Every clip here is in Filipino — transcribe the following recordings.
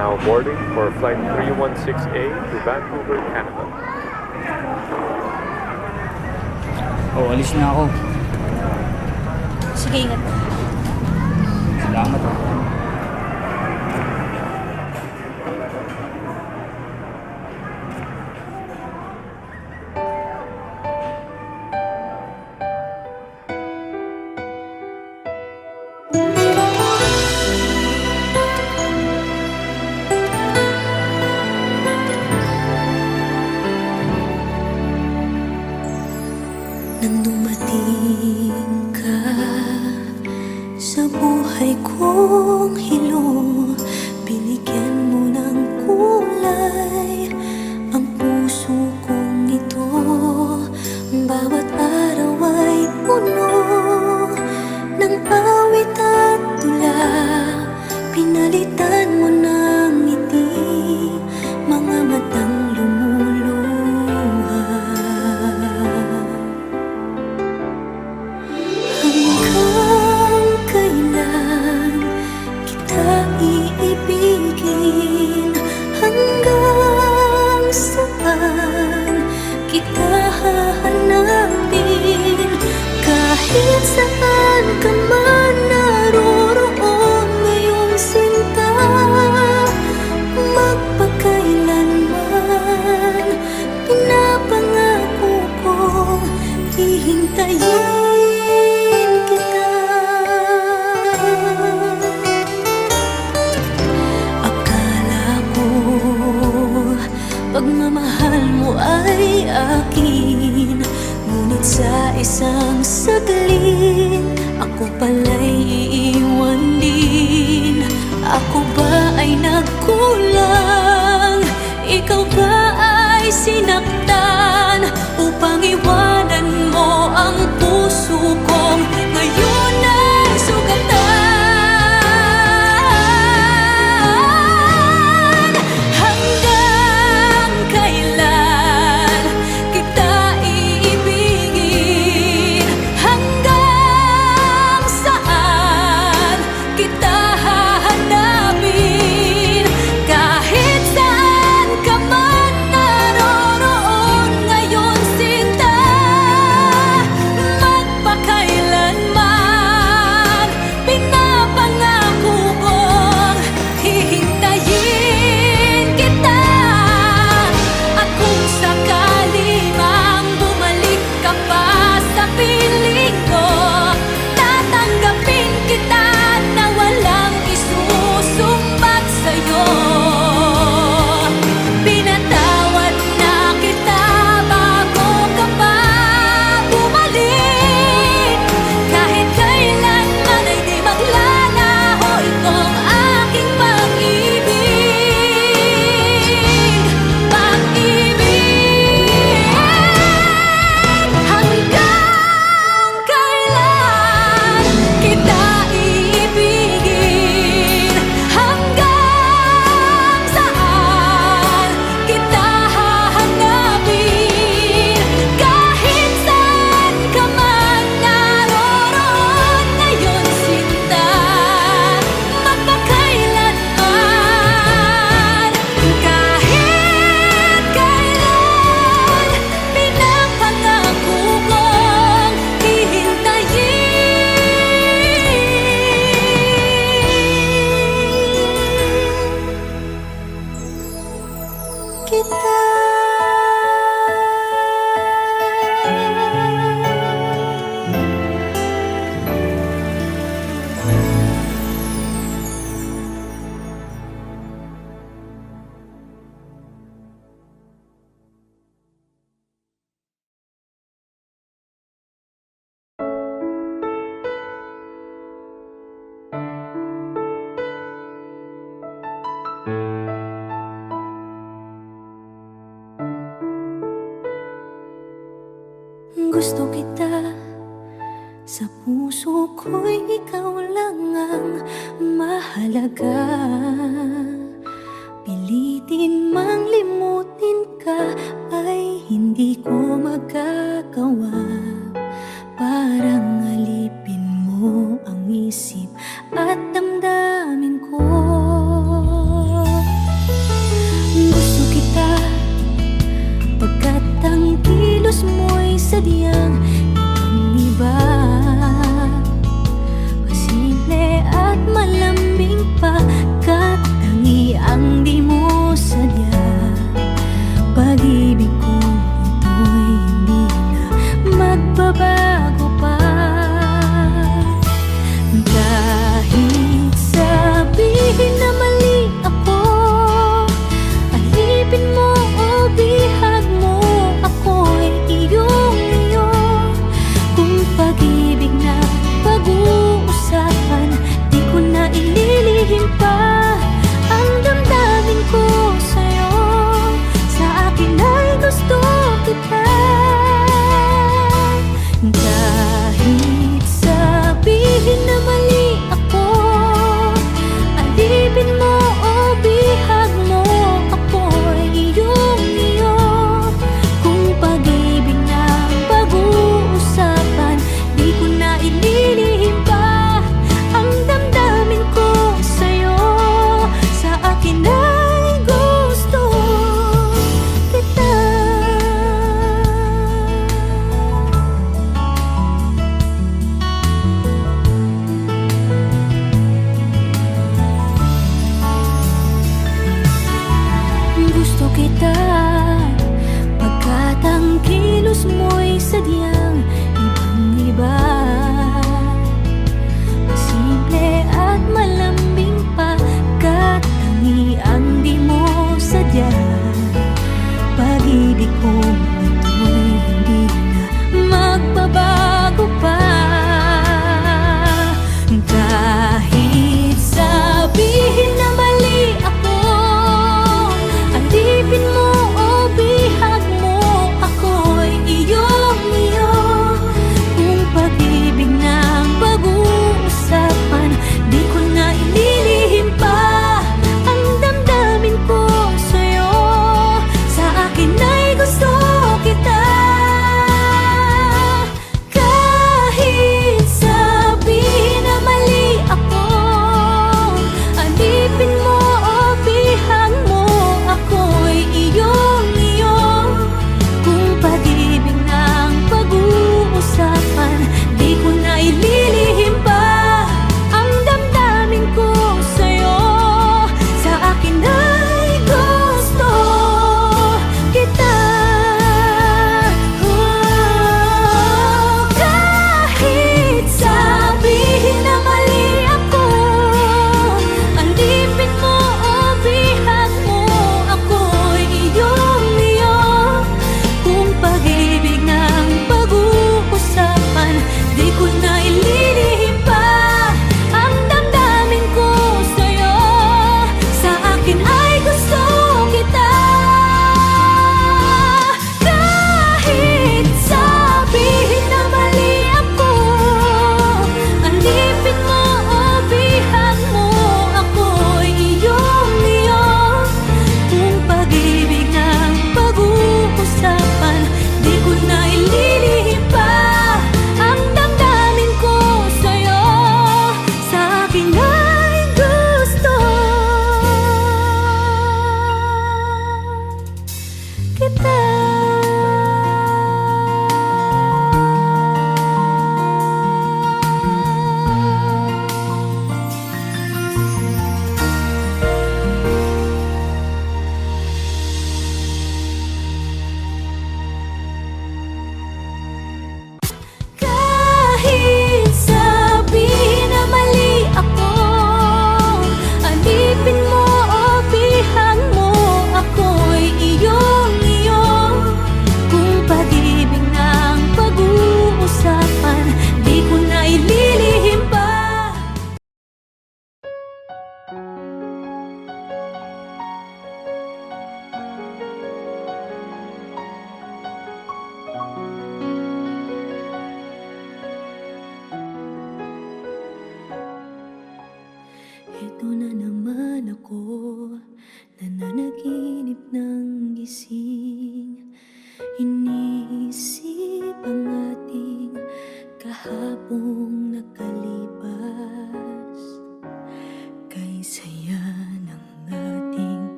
now boarding for flight 316A to Vancouver, Canada. Oh, alis na ako. Sige, ingat. Salamat. Nang dumating ka sa buhay kong hilo, binigyan mo ng kulay ang puso kong ito. Bawat araw ay puno ng awit at tula. Pinalitan mo ng ngiti mga matang lumuluha. Hanggang kailan kita iibigin? Hanggang saan kita hahanapin? Kahit saan ka man naroroon ngayong sinta, magpakailanman pinapangako kong hihintayin kita. Akala ko pagmamahal mo ay akin, ngunit sa isang saglit ako pala'y iiwan din. Ako ba ay nagkulang? Ikaw ba ay sinaktan upang iwanan mo ang puso kong ngayon ay sugatan? Hanggang kailan kita iibigin? Hanggang saan kita hahanapin? Kahit saan ka man naroroon ngayon sinta, magpakailanman pinapangako kong hihintayin kita. At kung sakali mang bumalik ka pa sa piling ko, tatanggapin kita na walang isusumbat sa'yo. Pinatawad na kita bago ka pa bumalik. Kahit kailanman ay di maglalaho itong aking pag-ibig. Pag-ibig. Hanggang kailan kita iibigin? Hanggang saan kita hahanapin? Kahit saan ka man naroroon ngayon sinta, magpakailanman. Kahit kailan pinapangako kong hihintayin kita. Gusto kita, sa puso ko'y ikaw lang ang mahalaga. Pilitin mang limutin ka ay hindi ko magagawa. Parang alipin mo ang isip at damdamin ko. kilos mo'y sadyang ibang iba. Pasimple at malambing pagkat tangi ang di mo sadya. Pag-ibig ko ito'y hindi na magbabago pa. Kahit sabihin na mali ako, alipin mo o bihag mo, ako'y iyong-iyo. Kung pag-ibig na pag-uusapan, di ko na ililihim pa ang damdamin ko.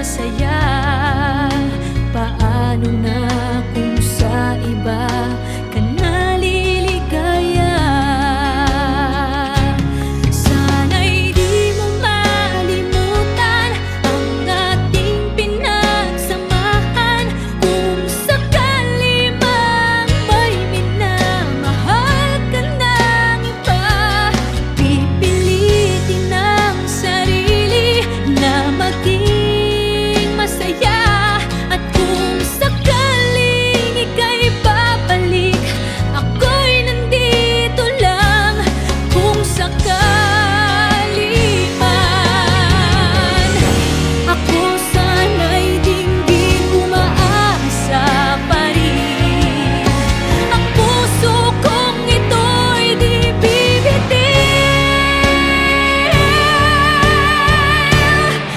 masaya? Paano na kung sa iba ka naliligaya? Sana'y di mo malimutan ang ating pinagsamahan. Kung sakali mang may minamahal ka ng iba, pipilitin ang sarili na maging masaya. At kung sakaling ika'y babalik, ako'y nandito lang. Kung sakali man, ako sana'y dinggin umaasa pa rin. Ang puso kong ito'y di bibitin.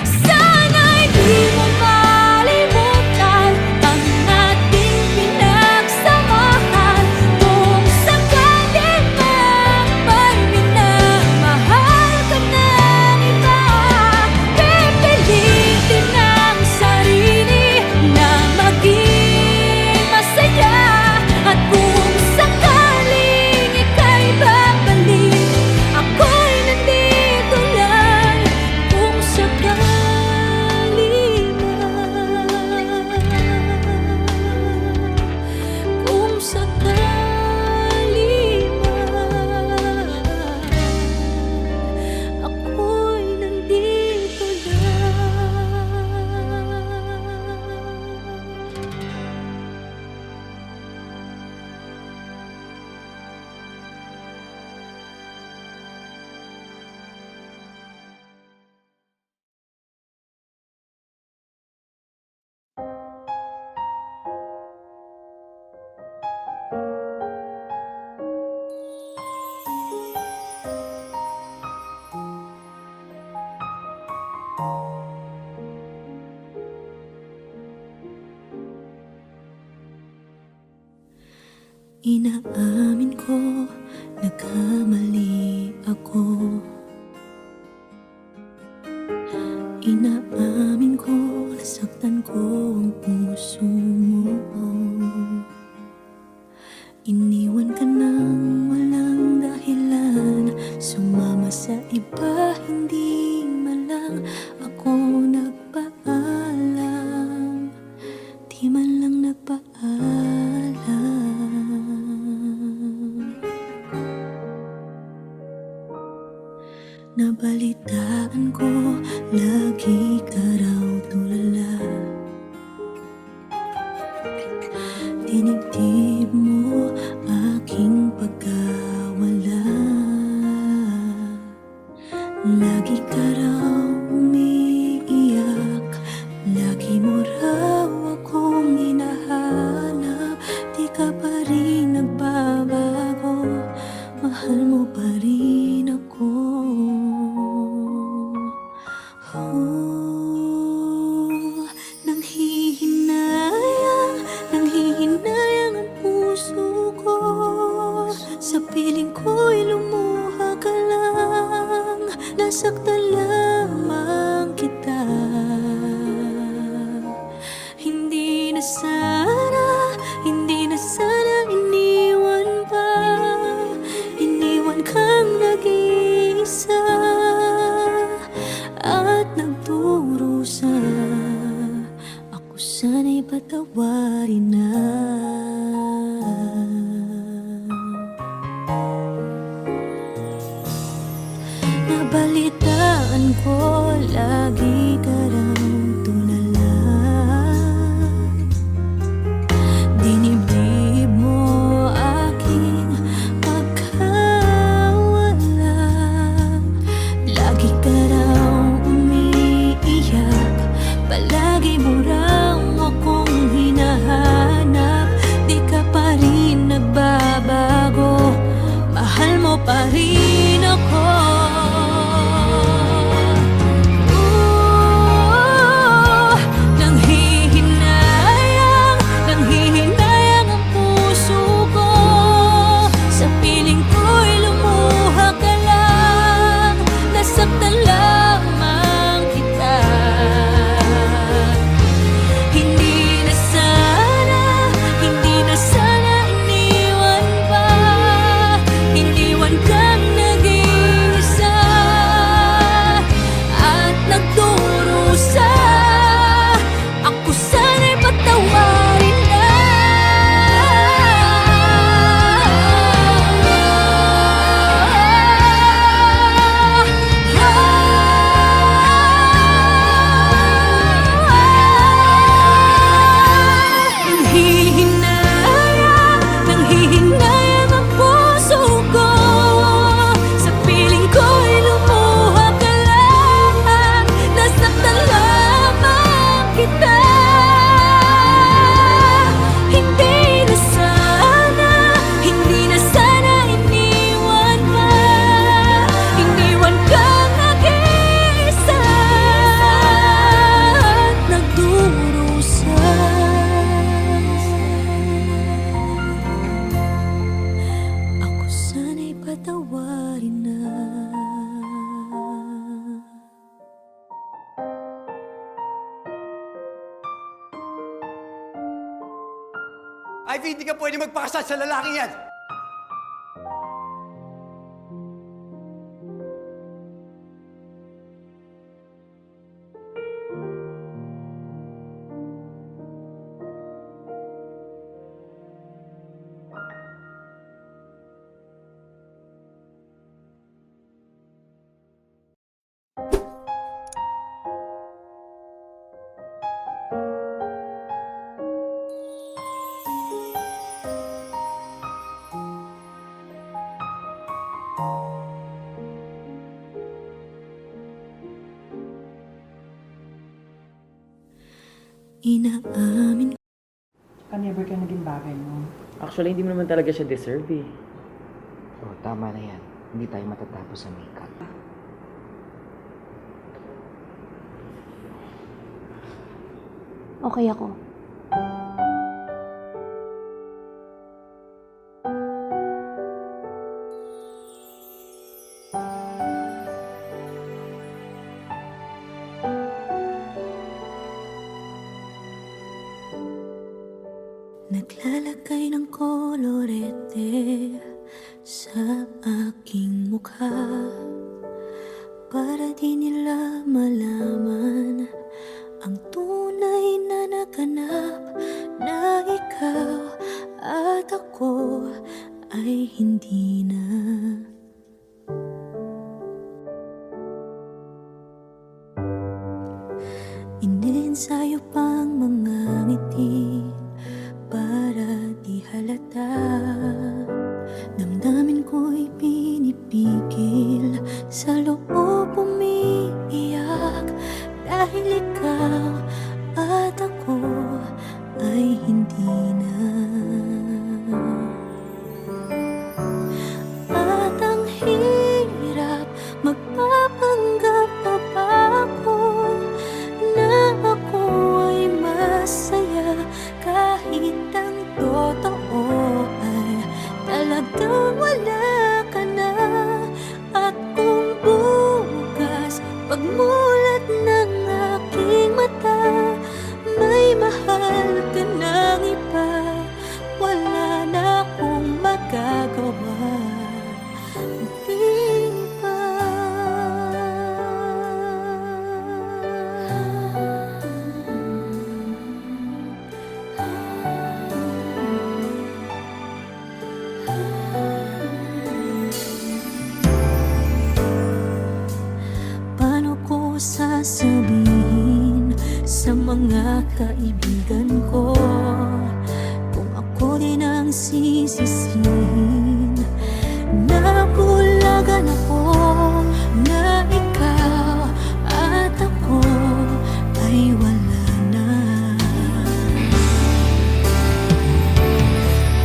Sana'y di mo malimutan ang ating pinagsamahan. Kung sakali mang may minamahal ka ng iba, pipilitin ang sarili na maging masaya. At kung sakaling ika'y babalik, ako'y nandito lang. Kung sakali man, kung sakali man, ako'y nandito lang. Inaamin ko, nagkamali ako. Inaamin ko, nasaktan ko ang puso mo. Iniwan ka nang walang dahilan, sumama sa iba, hindi man lang ako nagpaalam. Di man lang nagpaalam. Nabalitaan ko, lagi ka raw tulala. Dinibdib mo aking pagkawala. Lagi ka raw umiiyak, lagi mo raw akong hinahanap. Di ka pa rin nagbabago, mahal mo pa rin ako. Nanghihinayang ang puso ko. Sa piling ko'y lumuha ka lang, nasaktan lamang kita. Hindi na sana iniwan pa. Iniwan kang nag-iisa at nagdurusa. Ako sana'y patawarin na. Nabalitaan ko, lagi ka raw tulala. Dinibdib mo aking pagkawala. Lagi ka raw umiiyak, palagi mo raw akong hinahanap. Di ka pa rin nagbabago, mahal mo pa rin ako. Ivy, hindi ka pwede magpakasal sa lalaking yan! Inaamin Never ka naging bagay mo. Actually, hindi mo naman talaga siya deserve eh. Oh, tama na yan. Hindi tayo matatapos sa makeup. Okay ako. Naglalagay ng kolorete sa aking mukha para di nila malaman ang tunay na naganap, na ikaw at ako ay hindi na. Inensayo pang mga ngiti para di halata. Damdamin ko'y pinipigil, sa loob umiiyak, dahil ikaw at ako ay hindi na. At ang hirap, magpapanggap pa ba ako na ako ay masaya, kahit ang totoo ay talagang wala ka na. At kung bukas pagmulat ng aking mata, may mahal ka ng iba, wala na akong magagawa. Di ba? Paano ko sasabihin sa mga kaibigan ko kung ako din ang sisisihin? Nabulagan ako na ikaw at ako ay wala na.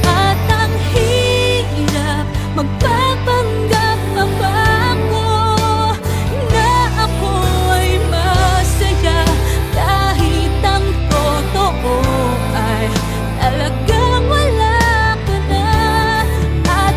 At ang hirap, magpapanggap pa ba ako na ako ay masaya, kahit ang totoo ay talagang wala ka na. At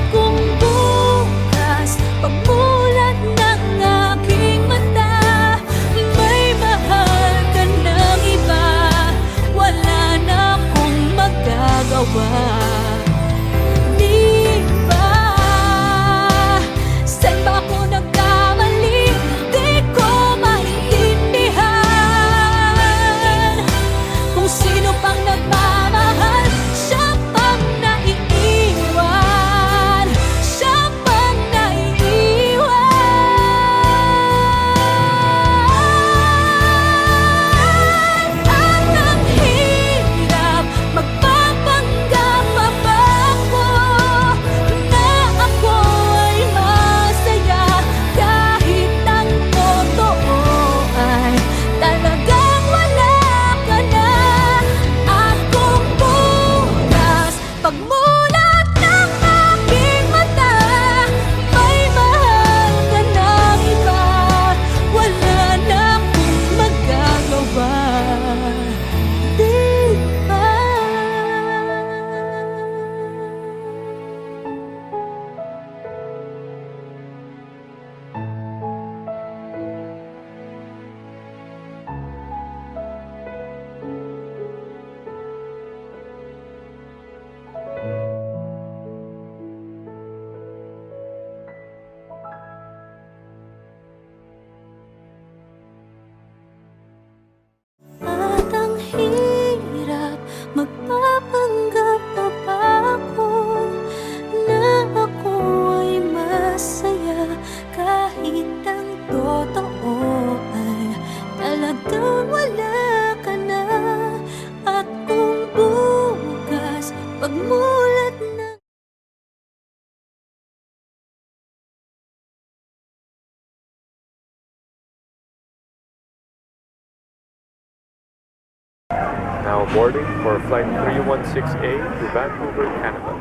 Now boarding for flight 316A to Vancouver, Canada.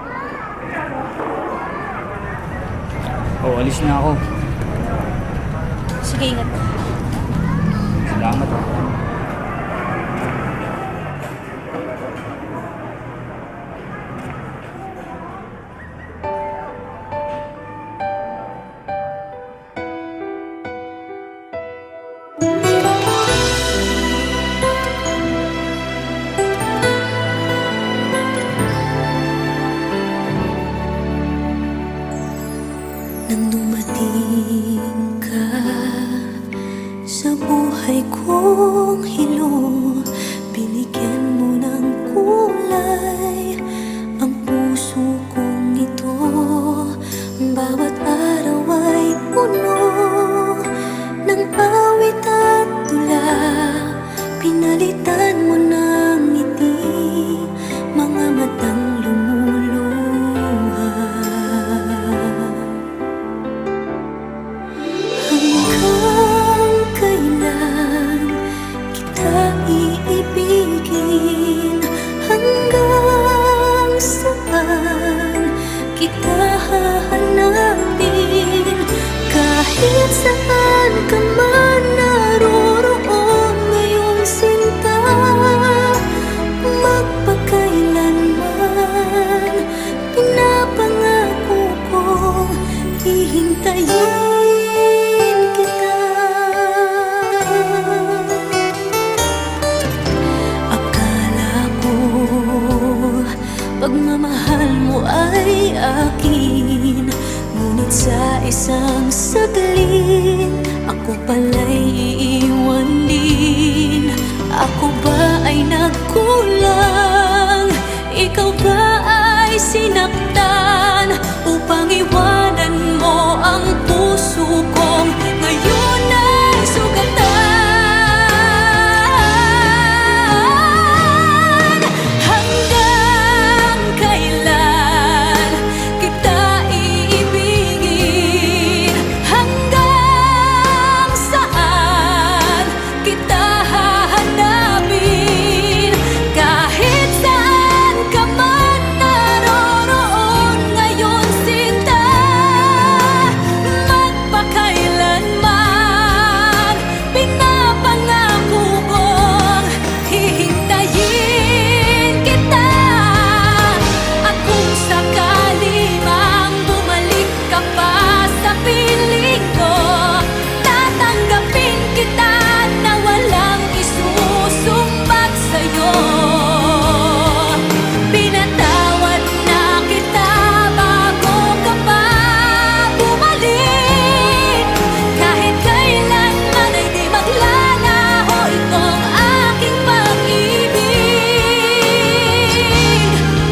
Oh, alis na ako. Sige, ingat. Salamat. Nang dumating ka sa buhay kong hilo, binigyan mo ng kulay ang puso kong ito. Bawat araw ay puno ng awit at tula. Pinalitan mo ng ngiti mga matang lumuluha. Hanggang kailan kita iibigin? Hanggang saan kita hahanapin? Kahit saan ka man naroroon ngayong sinta, magpakailanman pinapangako kong hihintayin kita. Akala ko pagmamahal mo ay akin, ngunit sa isang saglit ako pala'y iiwan din. Ako ba ay nagkulang? Ikaw ba ay sinaktan upang iwanan mo ang puso kong ngayon ay sugatan? Hanggang kailan kita iibigin? Hanggang saan kita hahanapin? Kahit saan ka man naroroon ngayon sinta, magpakailanman pinapangako kong hihintayin kita. At kung sakali mang bumalik ka pa sa piling ko, tatanggapin kita na walang isusumbat sa'yo. Pinatawad na kita bago ka pa bumalik. Kahit kailanman ay di maglalaho itong aking pag-ibig.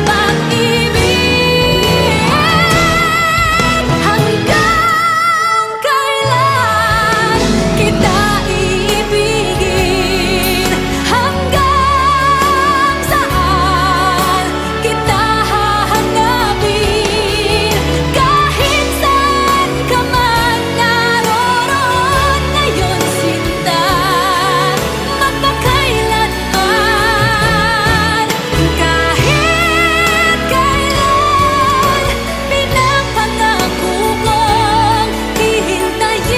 Pag-ibig. Hanggang kailan kita iibigin? Hanggang saan kita hahanapin? Kahit saan ka man naroroon ngayon sinta, magpakailanman. Kahit kailan pinapangako kong hihintayin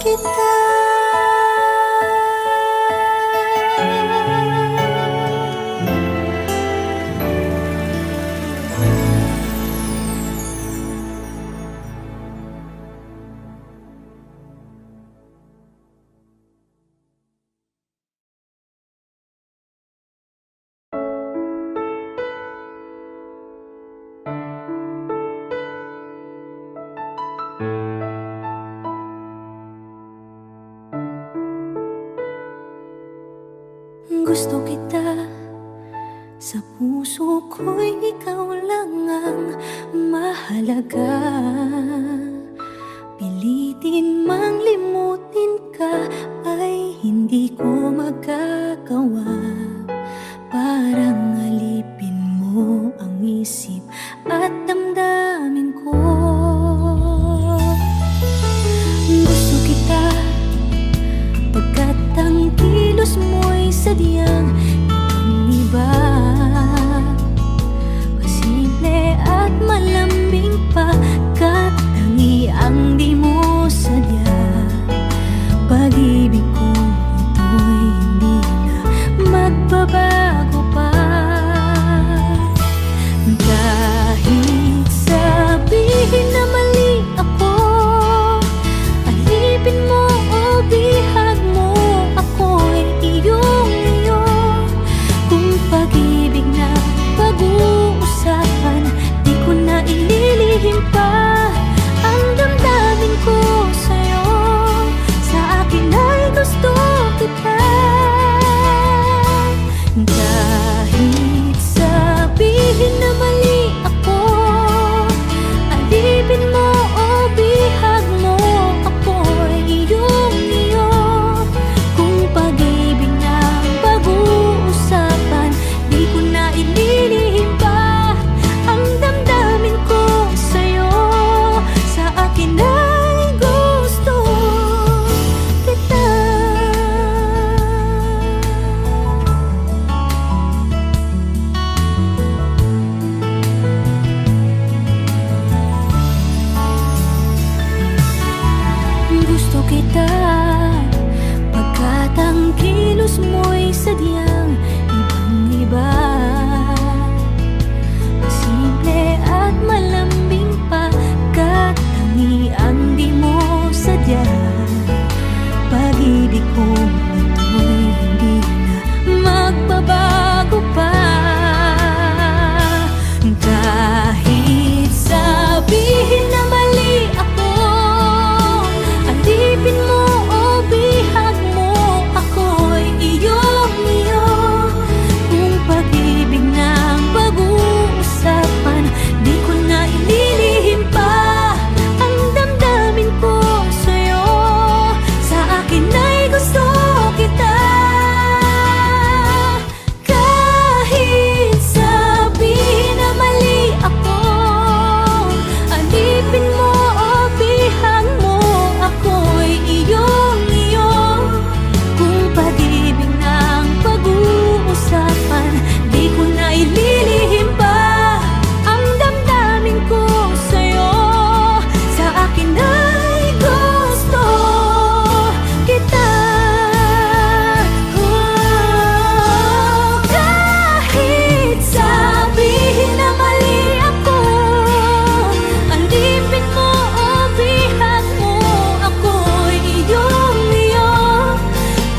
kita. Gusto kita, sa puso ko'y ikaw lang ang mahalaga. Pilitin mang limutin ka ay hindi ko magagawa. Parang alipin mo ang isip at damdamin ko. sadyang ibang iba. Masimple at malambing pa, katangiang di mo sadya. Pag-ibig ko ito'y hindi na magbabago pa. Kahit sabihin na mali ako, alipin mo o bihag mo, ako'y iyong-iyo. Kung pag-ibig na pag-uusapan, di ko na ililihim pa ang damdamin ko sa'yo. Sa akin ay gusto kita. Kahit sabihin na mali ako, alipin mo o bihag mo, ako'y iyong-iyo. Kung pag-ibig na pag-uusapan, di ko na ililihim pa ang damdamin ko sa'yo. Sa akin ay gusto kita. Gusto kita pagkat ang kilos mo'y sadyang ibang-iba. Masimple at malambing pa, katangiang di mo sadya. Pag-ibig ko ito'y hindi na magbabago pa. Kahit sabihin na mali ako, alipin mo o bihag mo, ako'y iyong-iyo. Kung pag-ibig na pag-uusapan, di ko na ililihim pa ang damdamin ko sa'yo. Sa akin ay gusto kita. Kahit sabihin na mali ako, alipin mo o bihag mo, ako'y iyong-iyo. Kung pag-ibig na pag-uusapan, di ko na ililihim pa ang damdamin ko sa'yo. Sa akin ay gusto kita. Kahit sabihin na mali ako, alipin mo o bihag mo, ako'y iyong-iyo.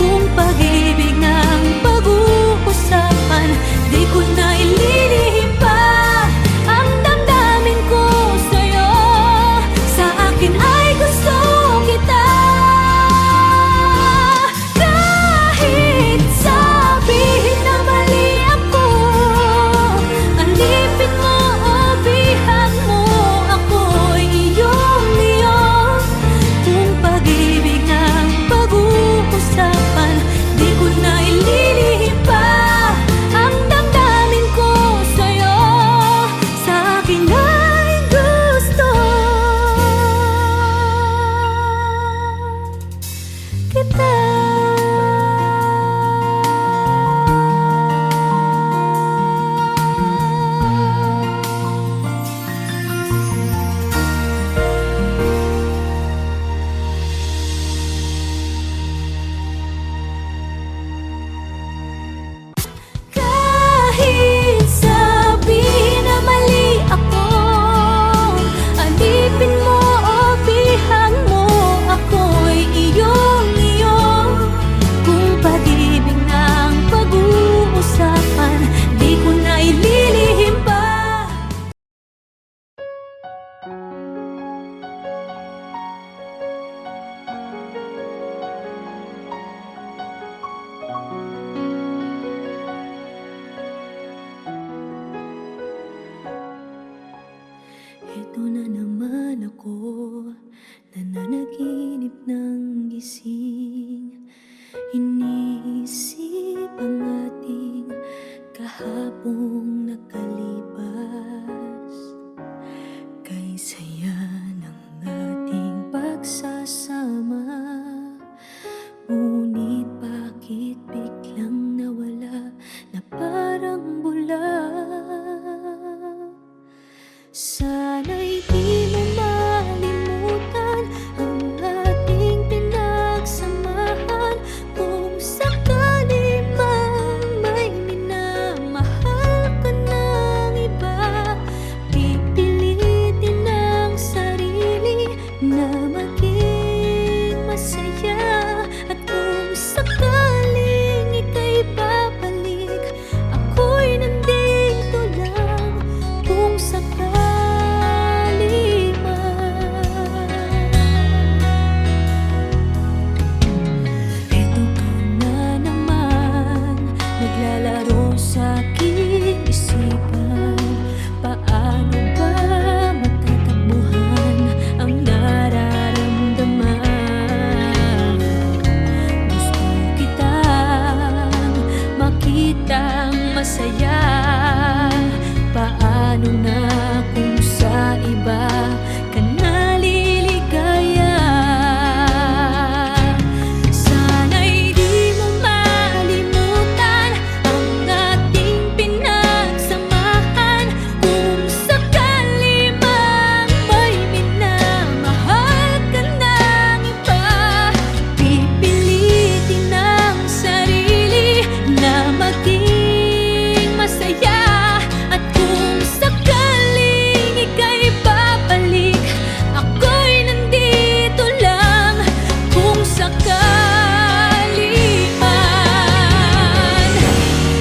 Kung pag-ibig ng pag-uusapan, di ko na ililihim pa ang damdamin ko sa'yo. Sa akin ay gusto kita. Kahit sabihin na mali ako, alipin mo o bihag mo, ako'y iyong-iyo. Kung pag-ibig ng pag-uusapan, di ko na ililihim pa ang damdamin ko sa'yo. Sa akin ay gusto kita. Kahit sabihin na mali ako, alipin mo o bihag mo, ako'y iyong-iyo. Kung pag-ibig ng pag-uusapan, di ko na ililihim pa. Ito na naman ako, nananaginip ng gising. Iniisip ang ating kahapong nakalipas. Kay saya ng ating pagsasama, ngunit bakit biglang nawala? Sana'y di mo malimutan ang ating pinagsamahan. Kung sakali mang may minamahal ka ng iba, pipilitin ang sarili na maging masaya. At kung sakaling ika'y babalik, ako'y nandito lang kung sakali man. Eto ka na naman, naglalaro sa aking isipan. Paano ba matatakbuhan ang nararamdaman? Gusto kitang makitang masaya. Paano na kung sa iba ka naliligaya? Sana'y di mo malimutan ang ating pinagsamahan. Kung sakali mang may minamahal ka ng iba, pipilitin ang sarili na maging masaya. At kung sakaling ika'y babalik, ako'y nandito lang kung sakali man.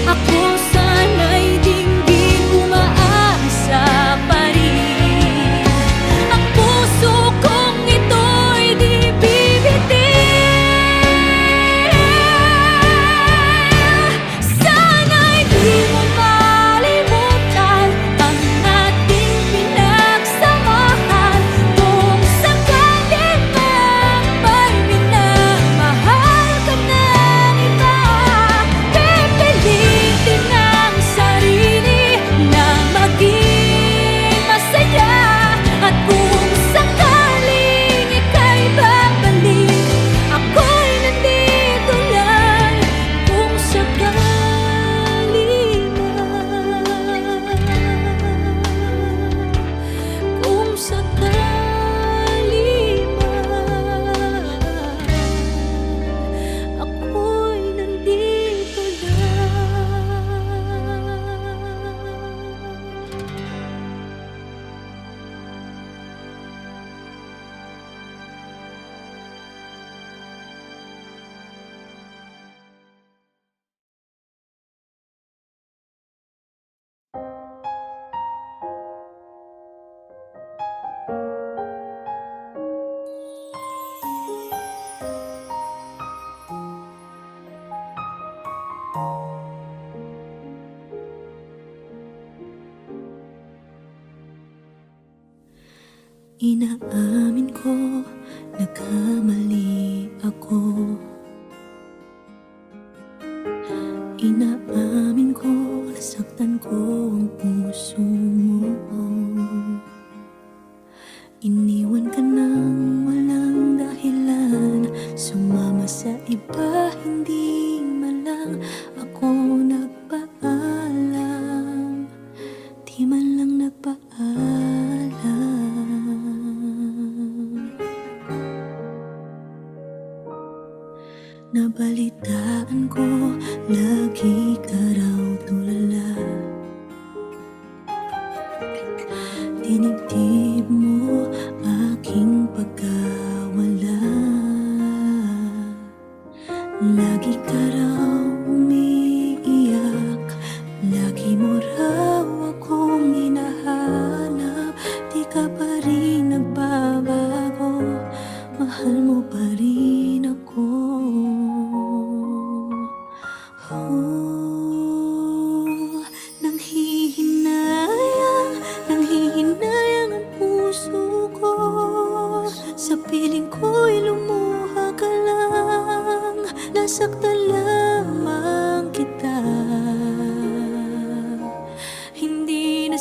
Ako sana'y dinggin umaasa pa rin. Ang puso kong ito'y di bibitin. Sana'y di mo malimutan ang ating pinagsamahan. Kung sakali mang may minamahal ka ng iba, pipilitin ang sarili na maging masaya. At kung sakaling ika'y babalik, ako'y nandito lang kung sakali man. Kung sakali man, ako'y nandito lang. Inaamin ko, nagkamali ako. Inaamin ko, nasaktan ko ang puso mo. Iniwan ka nang walang dahilan, sumama sa iba, hindi man lang ako nagpaalam. Di man lang nagpaalam. Nabalitaan ko, lagi ka raw tulala. Dinibdib mo aking pagkawala. Lagi ka raw umiiyak, lagi mo raw akong hinahanap. Di ka pa rin nagbabago, mahal mo pa rin ako. Nanghihinayang ang puso ko. Sa piling ko'y lumuha ka lang, nasaktan lamang kita. Hindi na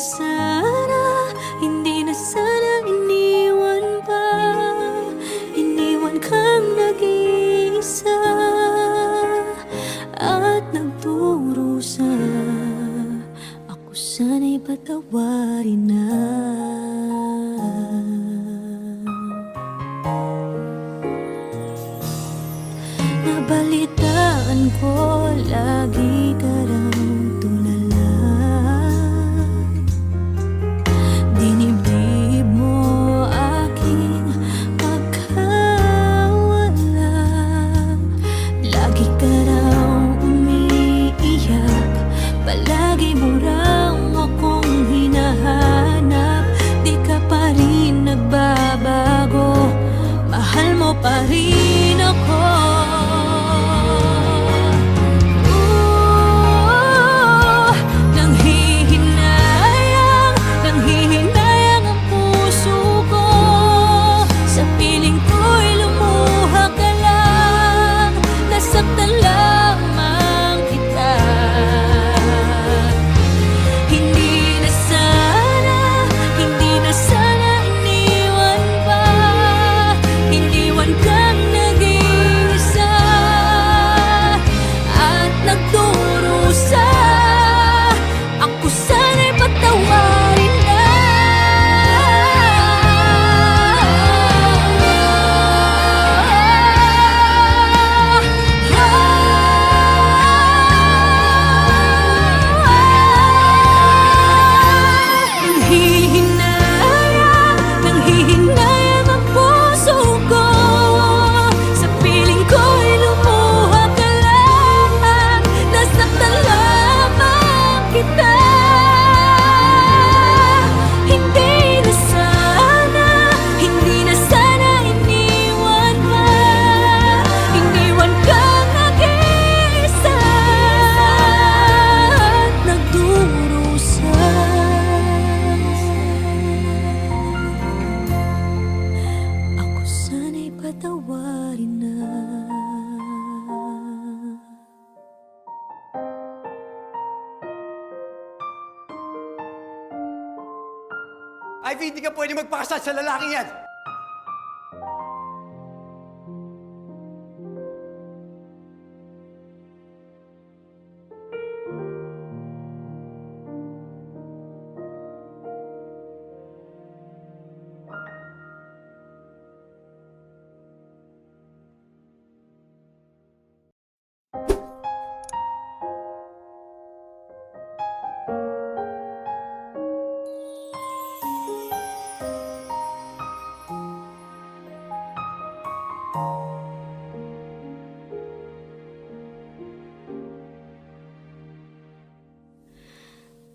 sana iniwan pa. Iniwan kang nag-iisa at nagdurusa. Ako sana'y patawarin na. Ivy, hindi ka pwede magpakasal sa lalaking yan!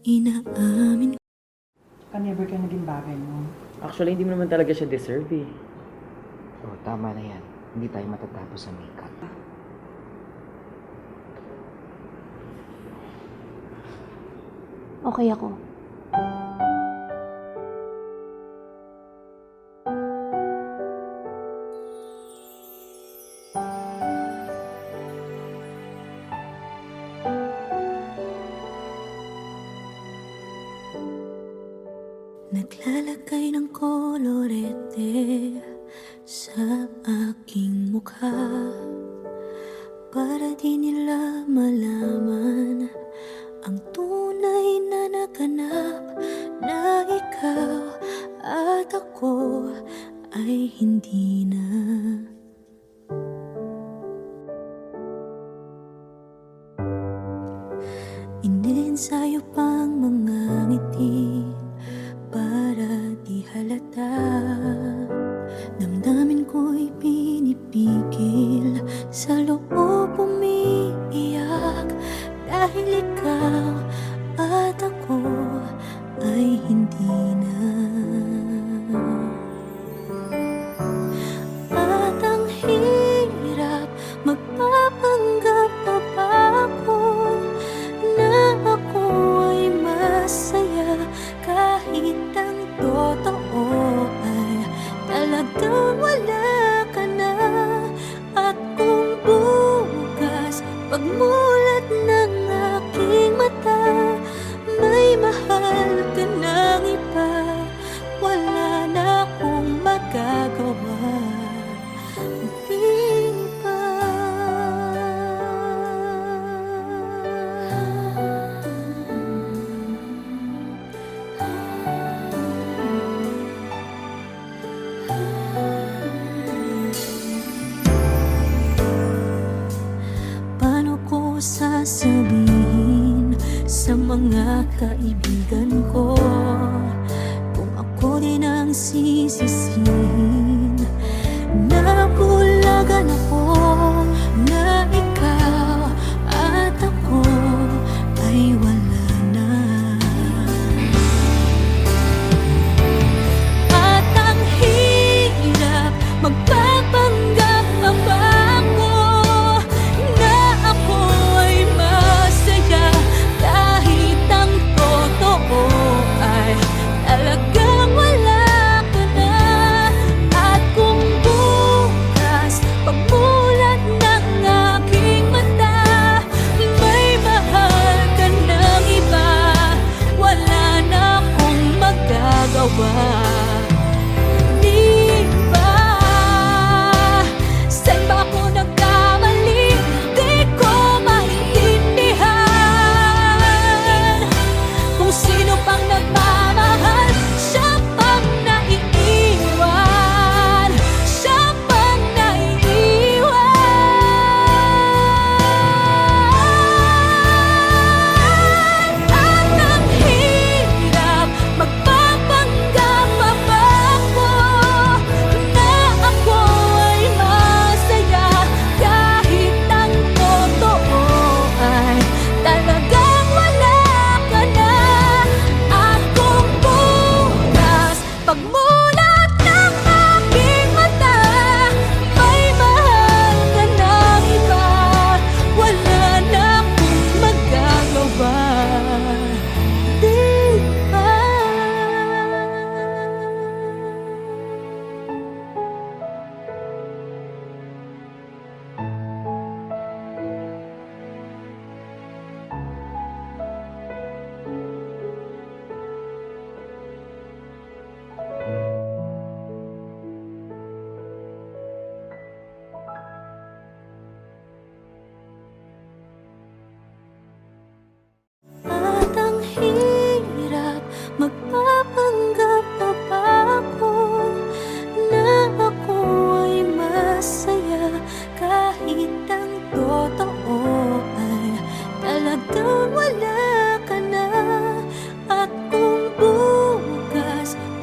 Inaamin Tsaka never ka naging bagay mo. Actually, hindi mo naman talaga siya deserve eh. Oh, tama na yan. Hindi tayo matatapos sa makeup. Okay ako. Naglalagay ng kolorete sa aking mukha para di nila malaman ang tunay na naganap, na ikaw at ako ay hindi na. Iniensayo pang mga ngiti para di halata. Damdamin ko'y pinipigil, sa loob umiiyak, dahil ikaw at ako ay hindi na. At ang hirap, magpapanggap pa ba ako na ako ay masaya, kahit ang totoo ay talagang wala ka na. At kung bukas pagmulat ng aking mata, may mahal ka ng iba, wala na akong magagawa. Di ba? Paano ko sasabihin sa mga kaibigan ko kung ako din ang sisisihin? Nabulagan ako na ikaw at ako ay wala na. At ang hirap, magpapanggap pa ba ako na ako ay masaya, kahit ang totoo ay talagang wala ka na.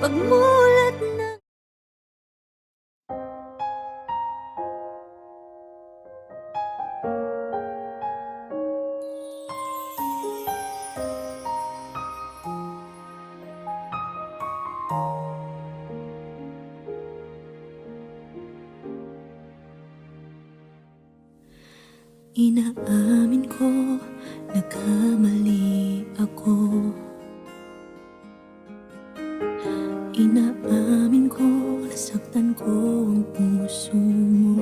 pagmulat ng inaamin ko, nagkamali ako. Inaamin ko, nasaktan ko ang puso mo.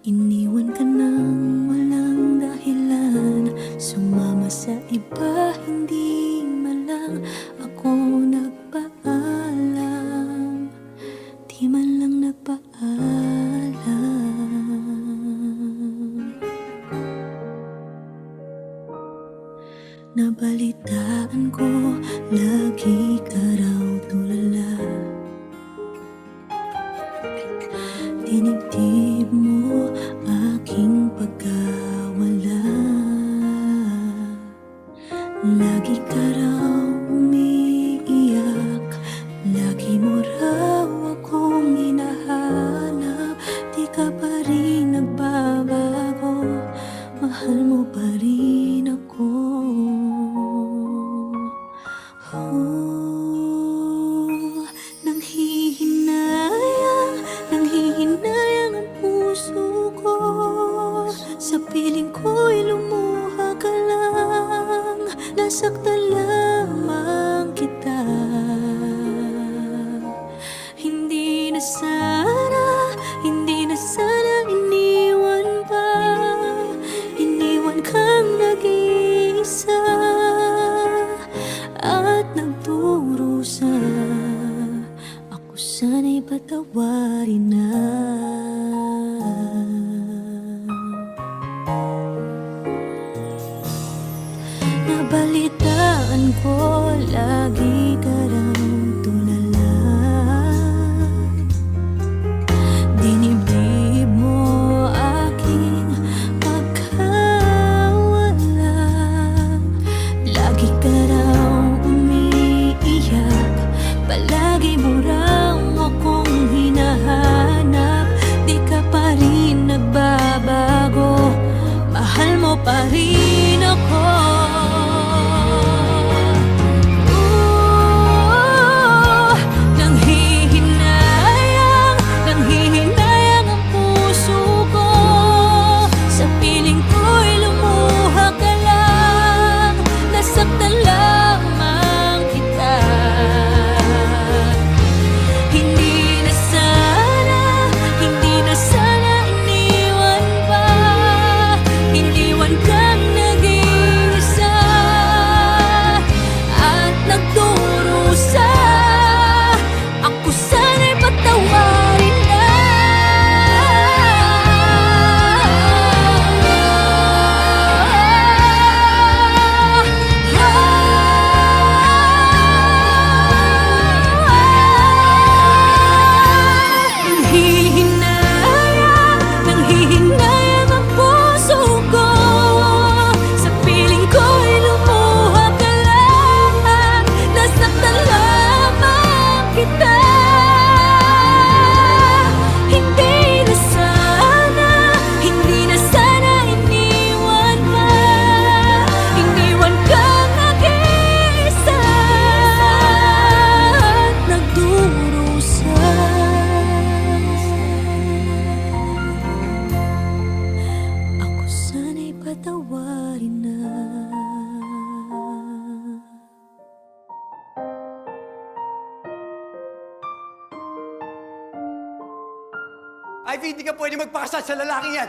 Iniwan ka nang walang dahilan, sumama sa iba, hindi man lang ako nagpaalam. Di man lang nagpaalam. Nabalitaan ko, lagi ka raw tulala. Dinibdib mo aking pagkawala. Lagi ka raw umiiyak, lagi mo raw akong hinahanap. Di ka pa rin nagbabago, mahal mo pa rin ako. Nanghihinayang ang puso ko. Sa piling ko'y lumuha ka lang, nasaktan lamang kita. Hindi na sana iniwan pa. Iniwan kang nag-iisa at nagdurusa. Ako sana'y patawarin na. Nabalitaan ko, lagi ka raw tulala. Dinibdib mo aking pagkawala. Lagi ka raw umiiyak, palagi mo raw akong hinahanap. Di ka pa rin nagbabago, mahal mo pa rin ako. Nanghihinayang ang puso ko. Sa piling ko'y lumuha ka lang, nasaktan lamang kita. Hindi na sana iniwan pa. Iniwan kang nag-iisa at nagdurusa. Ako sana'y patawarin na. Nanghihinayang ang puso ko. Sa piling ko'y lumuha ka lang, nasaktan lamang kita. Hindi na sana iniwan pa. Iniwan kang nag-iisa at nagdurusa. Ako sana'y patawarin na. Ivy, hindi ka pwede magpakasal sa lalaking yan!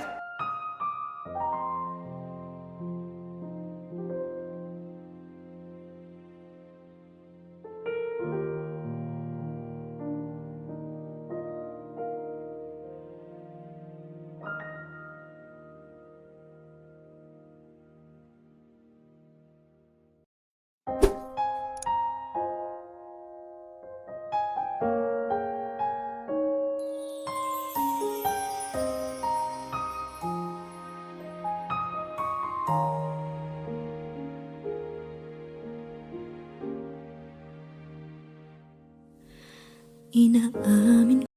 Inaamin